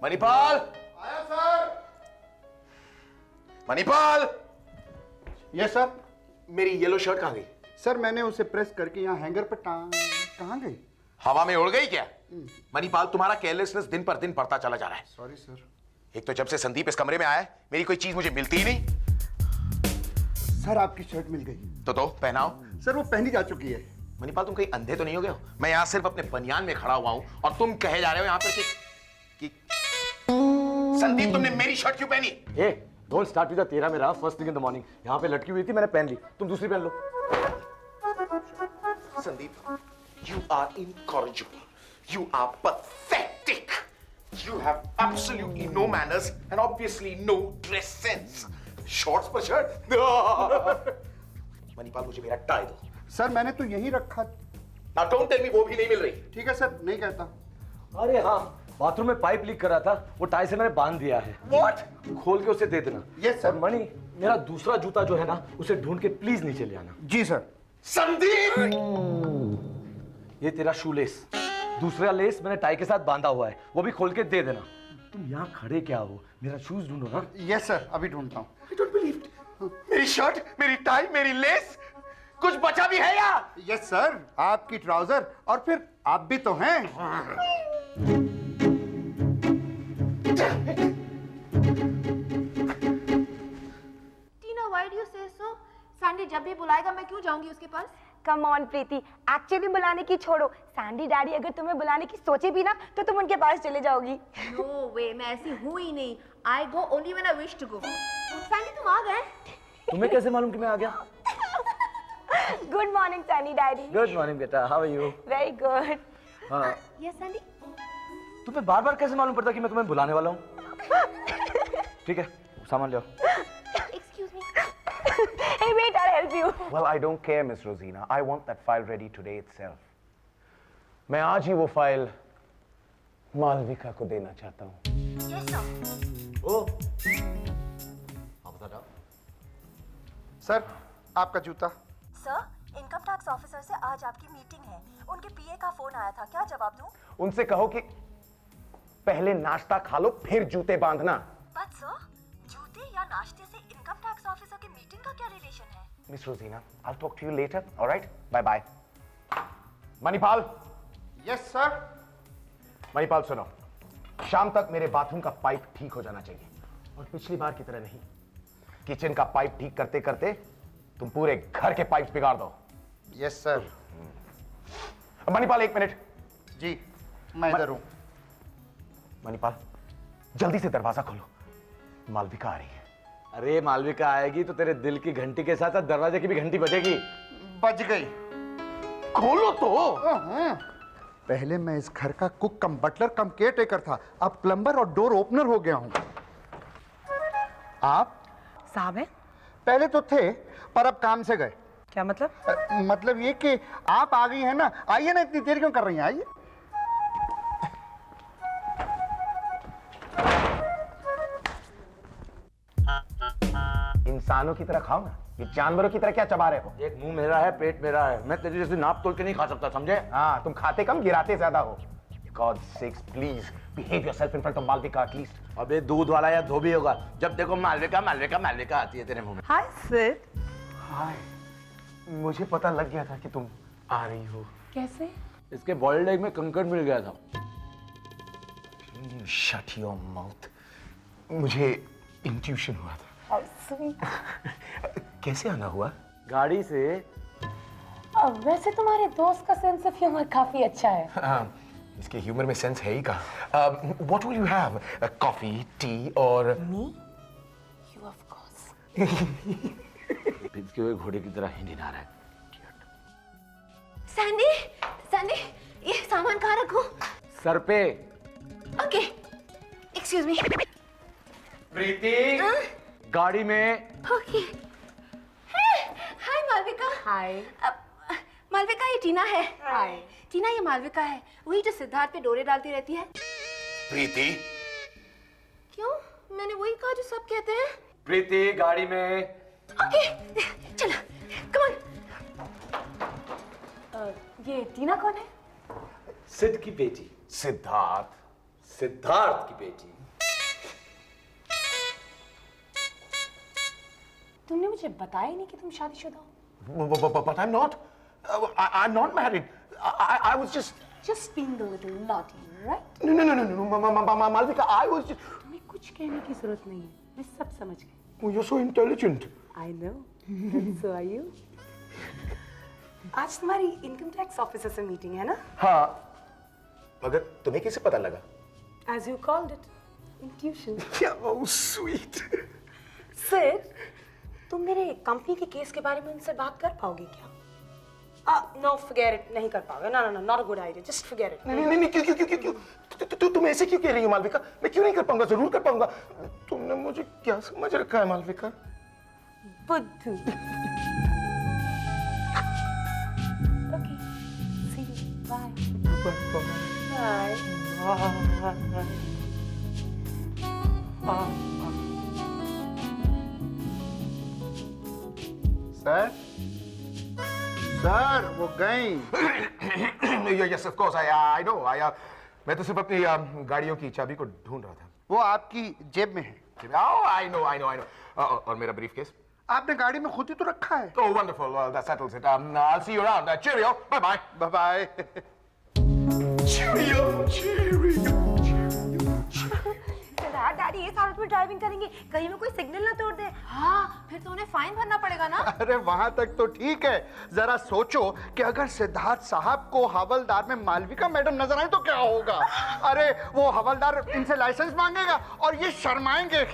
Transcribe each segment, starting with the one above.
मणिपाल, आया sir. Manipal, yes sir. मेरी yellow shirt कहां गई? सर मैंने उसे प्रेस करके यहाँ हैंगर पर टांग। कहाँ गई? हवा में उड़ गई क्या? मणिपाल, तुम्हारा केयरलेसनेस दिन पर दिन बढ़ता चला जा रहा है। Sorry sir. एक तो जब से संदीप इस कमरे में आया है, मेरी कोई चीज मुझे मिलती ही नहीं। सर आपकी शर्ट मिल गई। तो पहनाओ। सर वो पहनी जा चुकी है। मणिपाल, तुम कहीं अंधे तो नहीं हो गए हो? मैं यहाँ सिर्फ अपने बनियान में खड़ा हुआ हूं और तुम कहे जा रहे हो यहाँ पर कि संदीप तुमने मेरी शर्ट क्यों पहनी? ए, डोंट स्टार्ट विद तेरा मेरा first thing in the morning. यहाँ पे लटकी हुई थी, मैंने पहन ली, तुम दूसरी पहन लो। Sandeep, you are incorrigible. You are pathetic. You have absolutely no manners and obviously no dress sense. Shorts पर शर्ट? मणिपाल, मुझे मेरा टाई दो। सर मैंने तो यहीं रखा। Now don't tell me वो भी नहीं मिल रही। ठीक है सर, नहीं कहता। अरे हाँ, बाथरूम में पाइप लीक कर रहा था, वो टाई से मैंने बांध दिया है। What? खोल के उसे दे देना। Yes, sir. और मणि, मेरा दूसरा जूता जो है ना, उसे ढूंढ के प्लीज नीचे ले आना। जी सर। संदीप! ये तेरा शू लेस, दूसरा लेस मैंने टाई के साथ बांधा हुआ है, वो भी खोल के दे देना। तुम यहाँ खड़े क्या हो? मेरा शूज ढूंढो ना। यस सर, अभी ढूंढता हूँ। I don't believe it. मेरी शर्ट, मेरी टाई, मेरी लेस, कुछ बचा भी है या? यस सर, आपकी ट्राउजर और फिर आप भी तो हैं। टीना, why do you say so? Sandy जब भी बुलाएगा मैं क्यों जाऊंगी उसके पास? कम ऑन प्रीति, एक्चुअली बुलाने की छोड़ो, सैंडी डैडी अगर तुम्हें बुलाने की सोचे भी ना तो तुम उनके पास चले जाओगी। No way, मैं ऐसी हूँ ही नहीं। I go only when I wish to go. Sandy तुम आ गए? तुम्हें कैसे मालूम कि मैं आ गया? Good morning Sandy daddy. Good morning बेटा, how are you? Very good. हाँ, Yes सैंडी। तुम्हें बार बार कैसे मालूम पड़ता कि मैं तुम्हें बुलाने वाला हूँ? ठीक है, सामान ले आओ। Excuse me. Hey wait, I'll help you. Well, I don't care, Miss Rosina. I want that file ready today itself. मैं आज ही वो फाइल मालविका को देना चाहता हूँ। Yes sir. ओ, हाँ बता रहा। सर आपका जूता। सर, इनकम टैक्स ऑफिसर से आज आपकी मीटिंग है। उनके पीए का फोन आया था, क्या जवाब दूं? उनसे कहो कि पहले नाश्ता खा लो फिर जूते बांधना। बट सर, जूते या नाश्ते से इनकम टैक्स ऑफिसर की मीटिंग का क्या रिलेशन है? Miss Rosina, I'll talk to you later. All right? Bye bye. Manipal, yes sir. Manipal सुनो, शाम तक मेरे बाथरूम का पाइप ठीक हो जाना चाहिए और पिछली बार की तरह नहीं, किचन का पाइप ठीक करते करते तुम पूरे घर के पाइप बिगाड़ दो। Yes sir. मणिपाल एक मिनट। जी मैं इधर हूँ। मणिपाल जल्दी से दरवाजा खोलो, मालविका आ रही है। अरे मालविका आएगी तो तेरे दिल की घंटी के साथ साथ दरवाजे की भी घंटी बजेगी। बज गई। खोलो तो। पहले मैं इस घर का कुक कम बटलर कम केयर टेकर था, अब प्लम्बर और डोर ओपनर हो गया हूँ। आप साहब है? पहले तो थे पर अब काम से गए। क्या मतलब? मतलब ये कि आप आ गई हैं ना, आइए ना, इतनी देर क्यों कर रही हैं, आइए। इंसानों की तरह खाओ ना, ये जानवरों की तरह क्या चबा रहे हो? एक मुंह मेरा है, पेट मेरा है, मैं तेरी जैसे नाप तोल के नहीं खा सकता, समझे? हाँ, तुम खाते कम गिराते ज्यादा हो। God's sakes, please behave yourself in front of Malvika at least. अबे दूध वाला या धोबी होगा, जब देखो मालविका मालविका मालविका आती है तेरे मुंह में। हाय सिड। हाय, मुझे पता लग गया था कि तुम आ रही हो। कैसे? इसके बॉइल्ड एग में कंकड़ मिल गया था। Shut your mouth. मुझे इंट्यूशन हुआ था। How sweet. कैसे आना हुआ? गाड़ी से। अब वैसे तुम्हारे दोस्त का सेंस ऑफ ह्यूमर काफी अच्छा है। इसके ह्यूमर में सेंस है ही कहाँ। What will you have? Coffee, tea और Me? You of course. भिज के हुए घोड़े की तरह हिंडी ना रहा है। सैंडी, सैंडी, ये सामान कहाँ रखूं? सर पे। Okay, excuse me. प्रीति, गाड़ी में। ओके। हाय मालविका। हाय। मालविका ये टीना है। हाय। टीना ये मालविका है, वही जो सिद्धार्थ पे डोरे डालती रहती है। प्रीति, क्यों? मैंने वही कहा जो सब कहते हैं। प्रीति गाड़ी में। ओके, चलो, कम ऑन। ये टीना कौन है? सिद्ध की बेटी। सिद्धार्थ, सिद्धार्थ की बेटी। तुमने मुझे बताया ही नहीं कि तुम शादीशुदा हो। But I'm not. I'm not married. I was just. Just being a little naughty, right? No, Malvika, I was just. तुम्हें कुछ कहने की जरूरत नहीं है, मैं सब समझ गई। Oh, you're so intelligent. I know. And so are you. आज तुम्हारी इनकम टैक्स ऑफिसर से मीटिंग है ना? हाँ, मगर तुम्हें कैसे पता लगा? As you called it, intuition. Yeah, oh sweet. सिर, तुम मेरे कंपनी के केस के बारे में उनसे बात कर पाओगे क्या? No, forget it. नहीं कर पाओगे। No, not a good idea. Just forget it. नहीं, क्यों? तुम ऐसे क्यों कह रही हो मालविका? मैं क्यों नहीं कर पाऊंगा? जरूर कर पाऊंगा। तुमने मुझे क्या समझ रखा है मालविका? बुद्धू। Okay. See you. Bye. Sir sir वो गई। Yes, of course. I know. मैं तो सिर्फ अपनी गाड़ियों की चाबी को ढूंढ रहा था। वो आपकी जेब में है। Oh, I know. और मेरा ब्रीफकेस? आपने गाड़ी में खुद ही तो रखा है। Oh, wonderful. That settles it. I'll see you around. Cheerio. Bye-bye. Bye. Cheerio. Siddharth daddy इस हालत में ड्राइविंग करेंगे, कहीं में कोई सिग्नल ना तोड़ दे। हाँ, फिर तो उन्हें फाइन भरना पड़ेगा ना। अरे वहां तक तो ठीक है, जरा सोचो कि अगर सिद्धार्थ साहब को हवलदार में मालविका मैडम नजर आए तो क्या होगा। अरे वो हवलदार इनसे लाइसेंस मांगेगा और ये शर्माएंगे।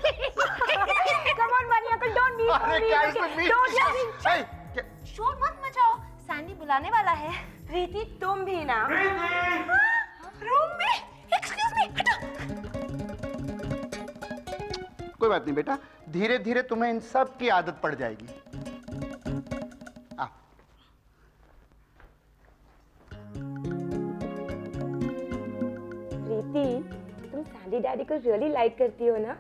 Come on, Bunny uncle, don't be. अरे क्या इसमें शोर मत मचाओ, सैंडी बुलाने वाला है। प्रीति तुम भी ना। रूम में, एक्सक्यूज मी, हटो। कोई बात नहीं बेटा, धीरे धीरे तुम्हें इन सब की आदत पड़ जाएगी। प्रीति, तुम सैंडी डैडी को रियली लाइक करती हो ना?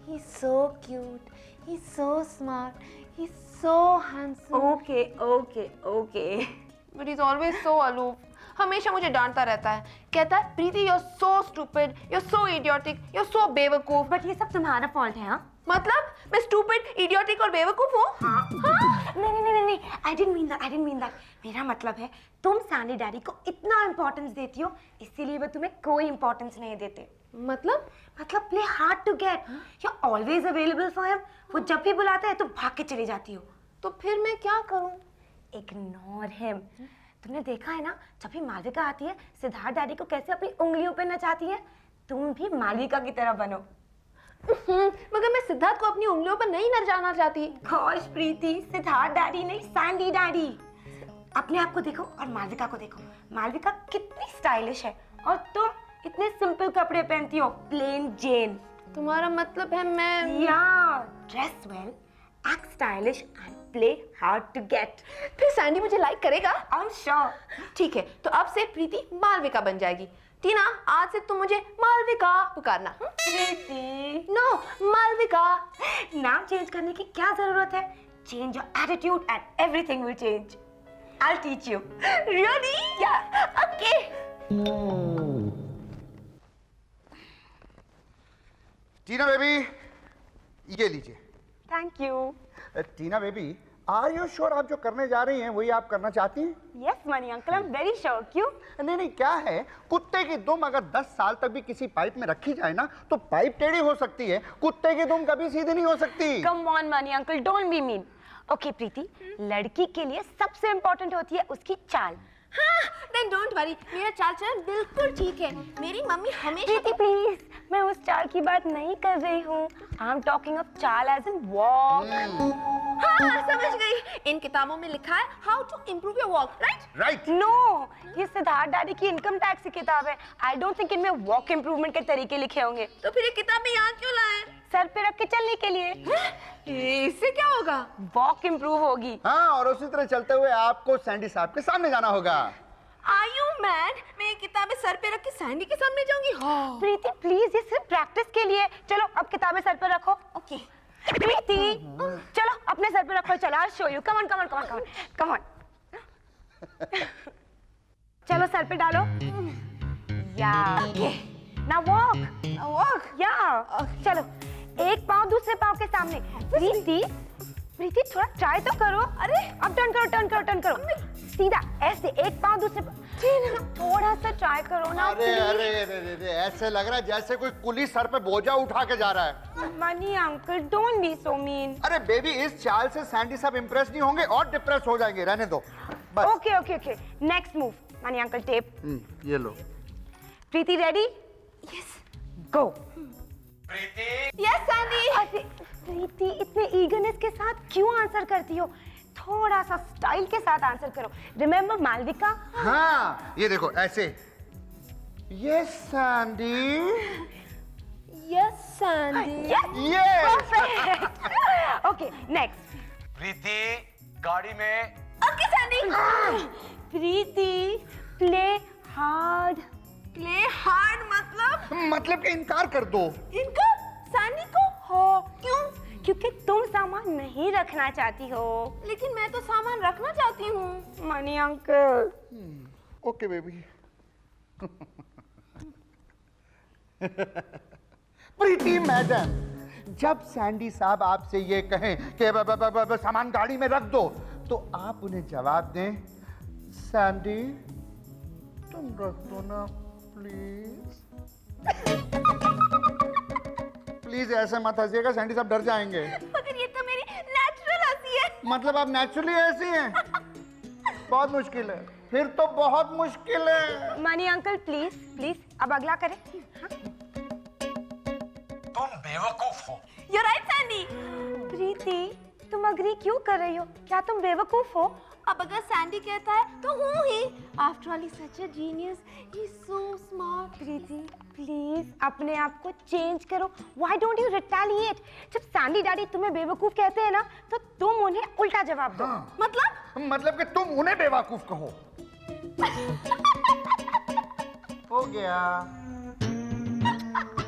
He's so cute, he's so smart, he's so handsome. Okay. But he's always so aloof. हमेशा मुझे डांटता रहता है, कहता है प्रीति you're so stupid, you're so idiotic, you're so बेवकूफ। बट ये सब तुम्हारा फॉल्ट है। हाँ, मतलब मैं stupid, idiotic और बेवकूफ हूँ? हाँ। नहीं, I didn't mean that. मेरा मतलब है तुम सैंडी डैडी को इतना इम्पोर्टेंस देती हो, इसीलिए वो तुम्हें कोई इम्पोर्टेंस नहीं देते। मतलब play hard to get, you're always available for him. वो जब भी बुलाता है तुम भाग के चली जाती हो। तो फिर मैं क्या करूँ? Ignore him. तुमने देखा है ना, जब भी मालविका आती है सिद्धार्थ डैडी को कैसे अपनी उंगलियों पे नचाती है। तुम भी मालविका की तरह बनो। मगर मैं सिद्धार्थ को अपनी उंगलियों पर नहीं नचाना चाहती। गोश प्रीति, सिद्धार्थ डैडी नहीं, सैंडी डैडी। अपने आप को देखो और मालविका को देखो। मालविका कितनी स्टाइलिश है और तुम इतने सिंपल कपड़े पहनती हो, प्लेन जेन। तुम्हारा मतलब है मैं dress well, act stylish and play hard to get. फिर सैंडी मुझे लाइक करेगा? I am sure. ठीक है, तो अब से प्रीति मालविका बन जाएगी। टीना, आज से तुम मुझे मालविका पुकारना। प्रीति, नो, मालविका। नाम चेंज करने की क्या जरूरत है? Change your attitude and everything will change. I will teach you. Really? Yeah, okay. Tina baby, ये लीजिए। Thank you. Tina baby, are you sure आप जो करने जा रही हैं वही आप करना चाहती हैं? Yes money uncle, I am very sure. क्यों? नहीं, क्या है, कुत्ते की दुम अगर 10 साल तक भी किसी पाइप में रखी जाए ना तो पाइप टेढ़ी हो सकती है, कुत्ते की दुम कभी सीधी नहीं हो सकती। Come on Mani uncle, don't be mean. Okay Preeti, लड़की के लिए सबसे इम्पोर्टेंट होती है उसकी चाल। हाँ, then don't worry, मेरा चाल चलन बिल्कुल ठीक है। मेरी मम्मी हमेशा प्रीति प्लीज, मैं उस चाल की बात नहीं कर रही हूँ। आई एम टॉकिंग ऑफ चाल एज इन वॉक। हाँ, समझ गई। इन किताबों में लिखा है how to improve your walk, right. No, ये सिद्धार्थ डैडी की इनकम टैक्स की किताब है। आई डोंट थिंक इनमें वॉक इम्प्रूवमेंट के तरीके लिखे होंगे। तो फिर ये किताबें यहाँ क्यों लाए? सर पे रख के चलने के लिए। इससे क्या होगा? वॉक इम्प्रूव होगी। हाँ, और उसी तरह चलते हुए आपको सैंडी साहब के सामने जाना होगा। Are you mad? मैं ये किताबें सर पे रख के सैंडी के सामने जाऊंगी? हाँ। प्रीति प्लीज, ये सिर्फ प्रैक्टिस के लिए। चलो अब किताबें सर पे रखो। ओके। प्रीति, चलो अपने सर पे रखो। चलो, I'll show you. Come on. चलो सर पे डालो। या, ना वॉक वॉक या चलो एक पाँव दूसरे पाँव के सामने। प्रीति प्रीति थोड़ा ट्राई तो करो। अरे अब टर्न करो सीधा ऐसे एक पाँव दूसरे थोड़ा सा ट्राई करो ना। अरे अरे अरे अरे ऐसे लग रहा है जैसे कोई कुली सर पे बोझा उठा के जा रहा है। Money uncle don't B so mean. अरे बेबी इस चाल से सैंडी साहब इंप्रेस नहीं होंगे और डिप्रेस हो जाएंगे, रहने दो बस। Okay okay okay next move. Mani uncle tape. ये लो। Preeti ready? Yes go. Yes Sandy. अरे प्रीति इतने ईगरनेस के साथ क्यों आंसर करती हो? थोड़ा सा स्टाइल के साथ आंसर करो। रिमेम्बर मालविका? हाँ ये देखो ऐसे। Yes Sandy. Yes Sandy. Yes. Okay next. Preeti गाड़ी में। Okay Sandy. Preeti play hard. Play hard मतलब कि इनकार कर दो। इनका सैंडी को हो क्यों? क्योंकि तुम सामान नहीं रखना चाहती हो। लेकिन मैं तो सामान रखना चाहती हूँ। Mani uncle. Okay baby. Preeti madam, जब सैंडी साहब आपसे ये कहें कि सामान गाड़ी में रख दो तो आप उन्हें जवाब दें, सैंडी तुम रख दो ना प्लीज। प्लीज ऐसे मत हंसिएगा, सैंडी साहब डर जाएंगे। मगर ये तो मेरी नेचुरल हंसी है। मतलब आप नेचुरली ऐसी हैं? बहुत मुश्किल है, फिर तो बहुत मुश्किल है। मनी अंकल प्लीज प्लीज अब अगला करें। तुम बेवकूफ हो। You're right Sandy. प्रीति तुम अग्री क्यों कर रही हो? क्या तुम बेवकूफ हो? अब अगर सैंडी कहता है तो हूँ ही। After all, he's such a genius. He's so smart. Preeti please अपने आप को चेंज करो। Why don't you retaliate? जब सैंडी डैडी तुम्हें बेवकूफ कहते हैं ना तो तुम उन्हें उल्टा जवाब दो। हाँ। मतलब कि तुम उन्हें बेवकूफ कहो। हो गया।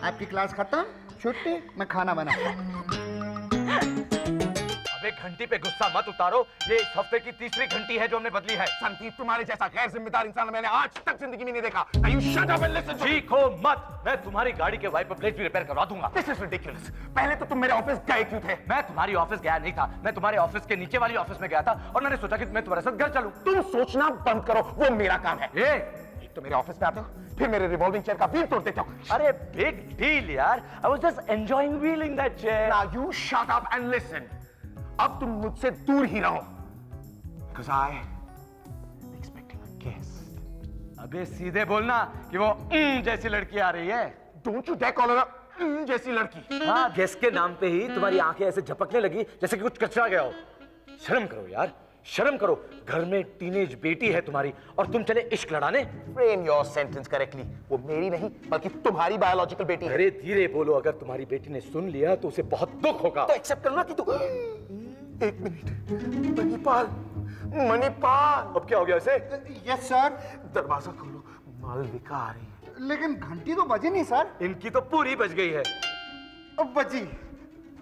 आपकी क्लास खत्म, छुट्टी, मैं खाना बना। अबे घंटी पे गुस्सा मत उतारो, ये इस हफ्ते की तीसरी घंटी है जो हमने बदली है। संदीप तुम्हारे जैसा गैर जिम्मेदार इंसान मैंने आज तक जिंदगी में नहीं देखा। Now you shut up and listen to me. चीखो मत, मैं तुम्हारी गाड़ी के वाइपर प्लेट भी रिपेयर करवा दूंगा। This is ridiculous. पहले तो तुम मेरे ऑफिस गए क्यों थे? मैं तुम्हारी ऑफिस गया नहीं था, मैं तुम्हारे ऑफिस के नीचे वाली ऑफिस में गया था और मैंने सोचा कि मैं तुम्हारे साथ घर चलूं। तुम सोचना बंद करो, वो मेरा काम है। ए, तो मेरे ऑफिस में आते हो, फिर मेरे रिवॉल्विंग चेयर का व्हील तोड़ देते हो। अरे बिग डील यार, I was just enjoying wheeling that chair. Now you shut up and listen. अब तुम मुझसे दूर ही रहो। Because I am expecting a guest. अबे सीधे बोलना कि वो जैसी लड़की आ रही है। Don't you dare call her a जैसी लड़की। हाँ, गेस्ट के नाम पे ही तुम्हारी आंखें ऐसे झपकने लगी जैसे कि कुछ कचरा गया हो। शर्म करो यार, शर्म करो। घर में टीनेज बेटी है तुम्हारी और तुम चले इश्क लड़ाने। Frame your sentence correctly. वो मेरी नहीं बल्कि तुम्हारी बायोलॉजिकल बेटी है। अरे धीरे बोलो, अगर तुम्हारी बेटी ने सुन लिया तो उसे बहुत दुख होगा। तो एक्सेप्ट करना कि तू। एक मिनट, मणिपाल, मणिपाल। अब क्या हो गया इसे? Yes sir. दरवाजा खोलो, मालविका आ रही है। लेकिन घंटी तो बजी नहीं सर। इनकी तो पूरी बज गई है। अब बजी।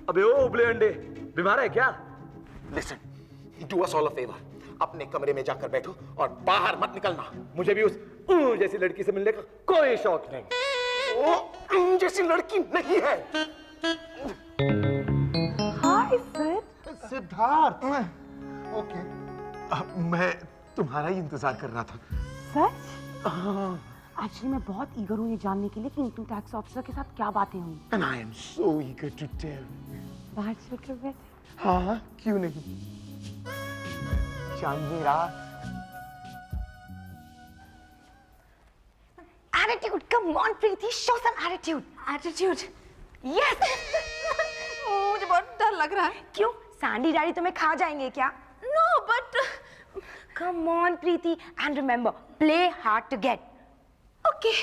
अबे ओ उबले अंडे, बीमार है क्या? Listen, do us all a favor. अपने कमरे में जाकर बैठो और बाहर मत निकलना। मुझे भी उस जैसी लड़की से मिलने का कोई शौक नहीं। वो जैसी लड़की नहीं है। Hi sir. सिद्धार्थ। ओके। मैं तुम्हारा ही इंतजार कर रहा था। सच? एक्चुअली मैं बहुत ईगर हूँ ये जानने के लिए कि इनकम टैक्स ऑफिसर के साथ क्या बातें हुई। And I am so eager to tell. बाहर चलकर बैठ। हाँ, क्यों नहीं? चांदनी रात। Attitude, come on Preeti, show some attitude. Attitude. Yes. मुझे बहुत डर लग रहा है। क्यों? सैंडी डैडी तुम्हें खा जाएंगे क्या? No, but Come on Preeti, and remember, play hard to get. okay.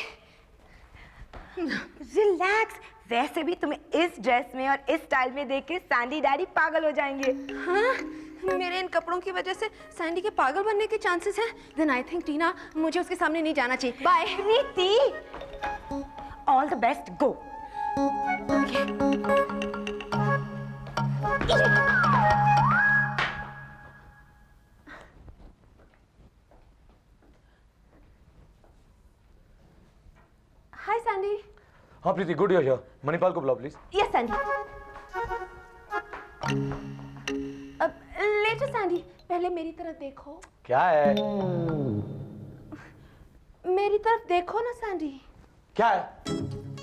Relax. वैसे भी तुम्हें इस ड्रेस में और इस स्टाइल में देख के सैंडी डैडी पागल हो जाएंगे। हाँ, मेरे इन कपड़ों की वजह से सैंडी के पागल बनने के चांसेस हैं। Then I think टीना, मुझे उसके सामने नहीं जाना चाहिए। Bye. Preeti, all the best, go. Hi, Sandy. हाँ प्रीति, गुड यूर हियर। मणिपाल को बुलाओ प्लीज। Yes Sandy. अब लेटो सैंडी, पहले मेरी तरफ देखो। क्या है? मेरी तरफ देखो ना सैंडी। क्या है?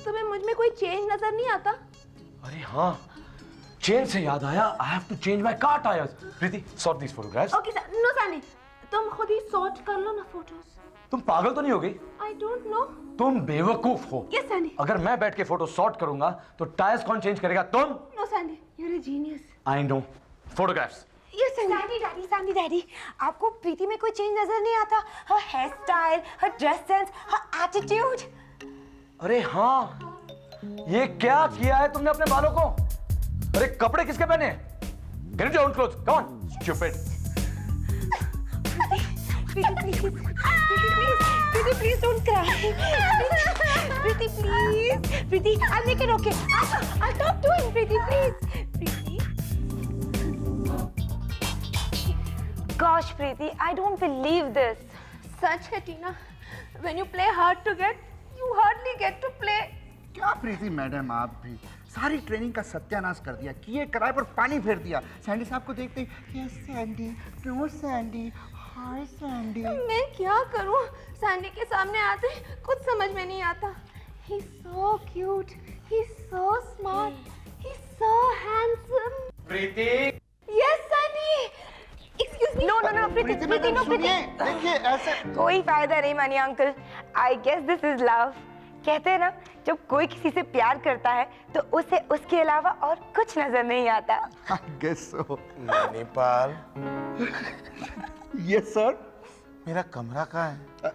तुम्हें मुझ में कोई चेंज नजर नहीं आता? अरे हाँ, चेंज से याद आया, I have to change my car tyres. Preeti, sort these photographs. Okay sir, no Sandy, तुम खुद ही सॉर्ट कर लो ना फोटोज। तुम पागल तो नहीं हो गई? I don't know. तुम बेवकूफ हो। Yes Sandy. अगर मैं बैठ के फोटो सॉर्ट करूंगा तो टायर्स कौन चेंज करेगा? तुम? No Sandy, you are a genius. I know. Photographs. ये सैंडी डैडी, आपको प्रीति में कोई चेंज नजर नहीं आता? हर हेयर स्टाइल, हर ड्रेस सेंस, हर एटीट्यूड। अरे हाँ, ये क्या किया है तुमने अपने बालों को? अरे कपड़े किसके पहने? Get into your own clothes. Come on, stupid. Preeti, please don't cry. Preeti, please. Preeti, I'll make it okay. I'll talk to him, Preeti, please. Preeti. Gosh, Preeti, I don't believe this. सच है टीना, when you play hard to get, you hardly get to play. क्या प्रीति madam, आप भी सारी training का सत्यानाश कर दिया, किए कराए पर पानी फेर दिया। सैंडी साहब को देखते ही यस सैंडी, नो सैंडी, हाय सैंडी। मैं क्या करूं? सैंडी के सामने आते कुछ समझ में नहीं आता। He's so cute, he's so smart, he's so handsome. प्रीति। Yes, Sandy. Excuse me. No, Preeti, no, Preeti. देखिए ऐसे कोई फायदा नहीं मानी uncle. I guess this is love. कहते हैं ना, जब कोई किसी से प्यार करता है तो उसे उसके अलावा और कुछ नजर नहीं आता। I guess so. Manipal, Yes sir. मेरा कमरा कहाँ है?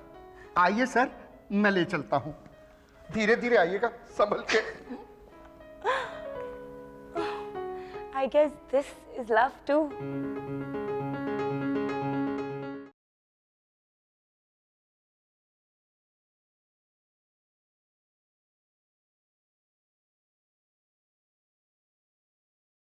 आइए सर, मैं ले चलता हूँ। धीरे धीरे आइएगा, संभल के। I guess this is love too.